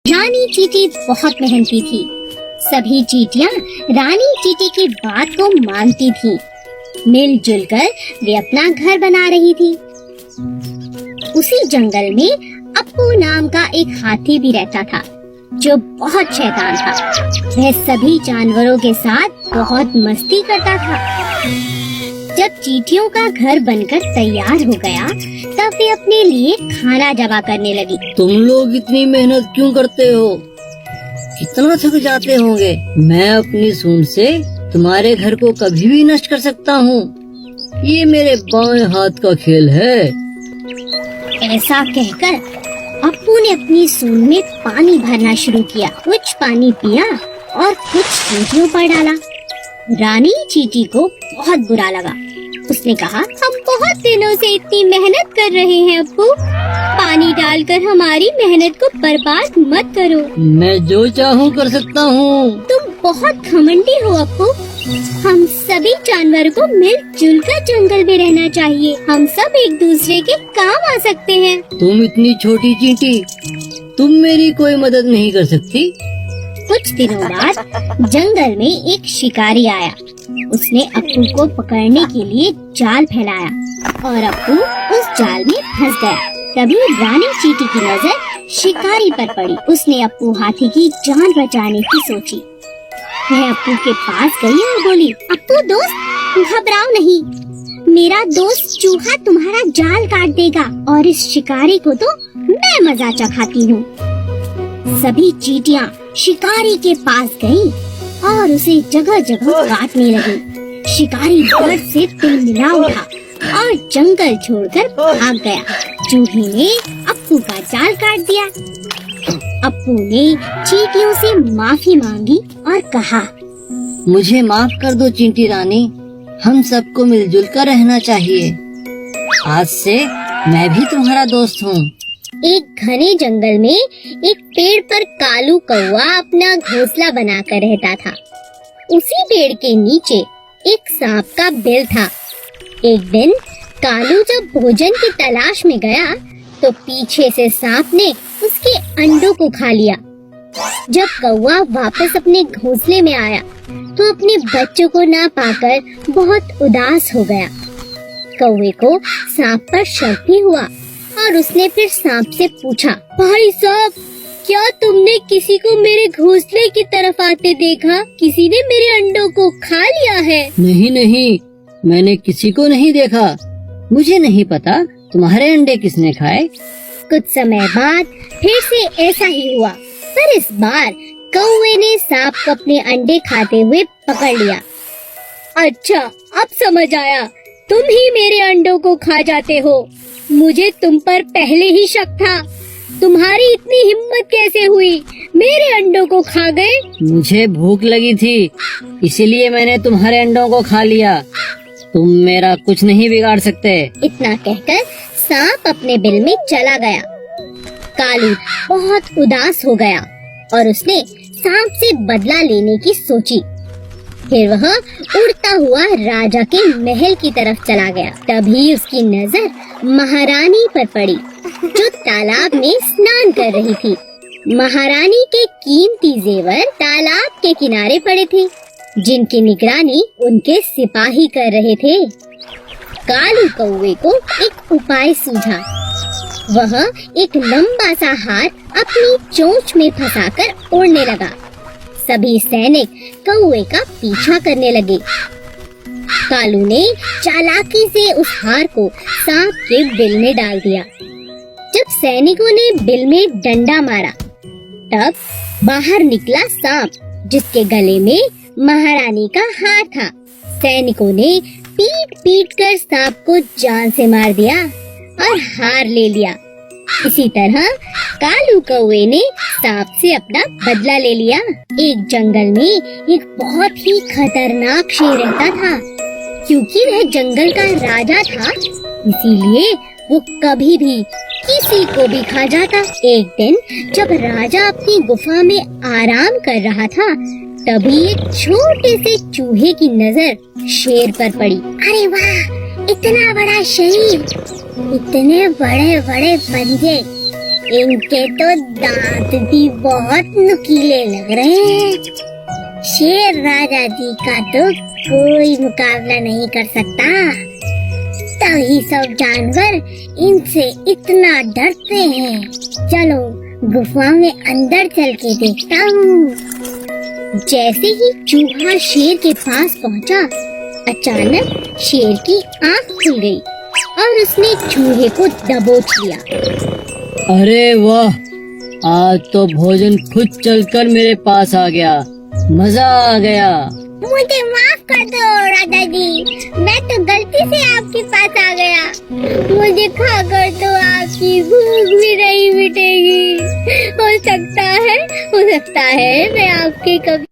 रानी चींटी बहुत मेहनती थी। सभी चींटियां रानी चींटी की बात को मानती थीं। मिलजुल कर वे अपना घर बना रही थी। उसी जंगल में अप्पू नाम का एक हाथी भी रहता था, जो बहुत शैतान था। वह सभी जानवरों के साथ बहुत मस्ती करता था। जब चींटियों का घर बनकर तैयार हो गया, तब वे अपने लिए खाना जमा करने लगी। तुम लोग इतनी मेहनत क्यों करते हो? कितना थक जाते होंगे। मैं अपनी सूंड से तुम्हारे घर को कभी भी नष्ट कर सकता हूँ। ये मेरे बाएं हाथ का खेल है। ऐसा कहकर अप्पू ने अपनी सूंड में पानी भरना शुरू किया। कुछ पानी पिया और कुछ चींटियों पर डाला। रानी चींटी को बहुत बुरा लगा। उसने कहा, हम बहुत दिनों से इतनी मेहनत कर रहे हैं अप्पू, पानी डालकर हमारी मेहनत को बर्बाद मत करो। मैं जो चाहूँ कर सकता हूँ। तुम बहुत घमंडी हो अप्पू। हम सभी जानवरों को मिलजुल कर जंगल में रहना चाहिए। हम सब एक दूसरे के काम आ सकते हैं। तुम इतनी छोटी चींटी, तुम मेरी कोई मदद नहीं कर सकती। कुछ दिनों बाद जंगल में एक शिकारी आया। उसने अप्पू को पकड़ने के लिए जाल फैलाया और अप्पू उस जाल में फंस गया। तभी रानी चींटी की नजर शिकारी पर पड़ी। उसने अप्पू हाथी की जान बचाने की सोची। वह अप्पू के पास गई और बोली, अप्पू दोस्त, घबराओ नहीं। मेरा दोस्त चूहा तुम्हारा जाल काट देगा और इस शिकारी को तो मैं मजा चखाती हूँ। सभी चींटियां शिकारी के पास गईं और उसे जगह जगह काटने लगी। शिकारी डर से तिलमिला उठा और जंगल छोड़कर भाग गया। चूहे ने अप्पू का जाल काट दिया। अप्पू ने चींटियों से माफी मांगी और कहा, मुझे माफ कर दो चींटी रानी, हम सबको मिलजुल कर रहना चाहिए। आज से मैं भी तुम्हारा दोस्त हूँ। एक घने जंगल में एक पेड़ पर कालू कौवा अपना घोंसला बनाकर रहता था। उसी पेड़ के नीचे एक सांप का बिल था। एक दिन कालू जब भोजन की तलाश में गया, तो पीछे से सांप ने उसके अंडों को खा लिया। जब कौवा वापस अपने घोंसले में आया, तो अपने बच्चों को ना पाकर बहुत उदास हो गया। कौवे को सांप पर शक भी हुआ और उसने फिर सांप से पूछा, भाई साहब, क्या तुमने किसी को मेरे घोंसले की तरफ आते देखा? किसी ने मेरे अंडों को खा लिया है? नहीं नहीं, मैंने किसी को नहीं देखा। मुझे नहीं पता तुम्हारे अंडे किसने खाए। कुछ समय बाद फिर से ऐसा ही हुआ, पर इस बार कौवे ने सांप को अपने अंडे खाते हुए पकड़ लिया। अच्छा, अब समझ आया, तुम ही मेरे अंडों को खा जाते हो। मुझे तुम पर पहले ही शक था। तुम्हारी इतनी हिम्मत कैसे हुई? मेरे अंडों को खा गए। मुझे भूख लगी थी, इसीलिए मैंने तुम्हारे अंडों को खा लिया। तुम मेरा कुछ नहीं बिगाड़ सकते। इतना कहकर सांप अपने बिल में चला गया। कालू बहुत उदास हो गया और उसने सांप से बदला लेने की सोची। फिर वह उड़ता हुआ राजा के महल की तरफ चला गया। तभी उसकी नजर महारानी पर पड़ी, जो तालाब में स्नान कर रही थी। महारानी के कीमती जेवर तालाब के किनारे पड़े थे, जिनकी निगरानी उनके सिपाही कर रहे थे। कालू कौवे को एक उपाय सूझा। वह एक लंबा सा हार अपनी चोंच में फंसाकर उड़ने लगा। सभी सैनिक कौवे का पीछा करने लगे। कालू ने चालाकी से उस हार को सांप के बिल में डाल दिया। जब सैनिकों ने बिल में डंडा मारा, तब बाहर निकला सांप, जिसके गले में महारानी का हार था। सैनिकों ने पीट पीट कर सांप को जान से मार दिया और हार ले लिया। इसी तरह कालू कौवे ने सांप से अपना बदला ले लिया। एक जंगल में एक बहुत ही खतरनाक शेर रहता था। क्योंकि वह जंगल का राजा था, इसीलिए वो कभी भी किसी को भी खा जाता। एक दिन जब राजा अपनी गुफा में आराम कर रहा था, तभी एक छोटे से चूहे की नजर शेर पर पड़ी। अरे वाह, इतना बड़ा शरीर, इतने बड़े बड़े पंजे, इनके तो दांत भी बहुत नुकीले लग रहे हैं। शेर राजा जी का तो कोई मुकाबला नहीं कर सकता। तभी सब जानवर इनसे इतना डरते हैं। चलो गुफा में अंदर चल के देखता हूँ। जैसे ही चूहा शेर के पास पहुँचा, अचानक शेर की आँख खुल गई और उसने चूहे को दबोच लिया। अरे वाह, आज तो भोजन खुद चलकर मेरे पास आ गया। मजा आ गया। मुझे माफ कर दो राजा जी, मैं तो गलती से आपके पास आ गया। मुझे खाकर तो आपकी भूख भी नहीं मिटेगी। हो सकता है मैं आपके कभी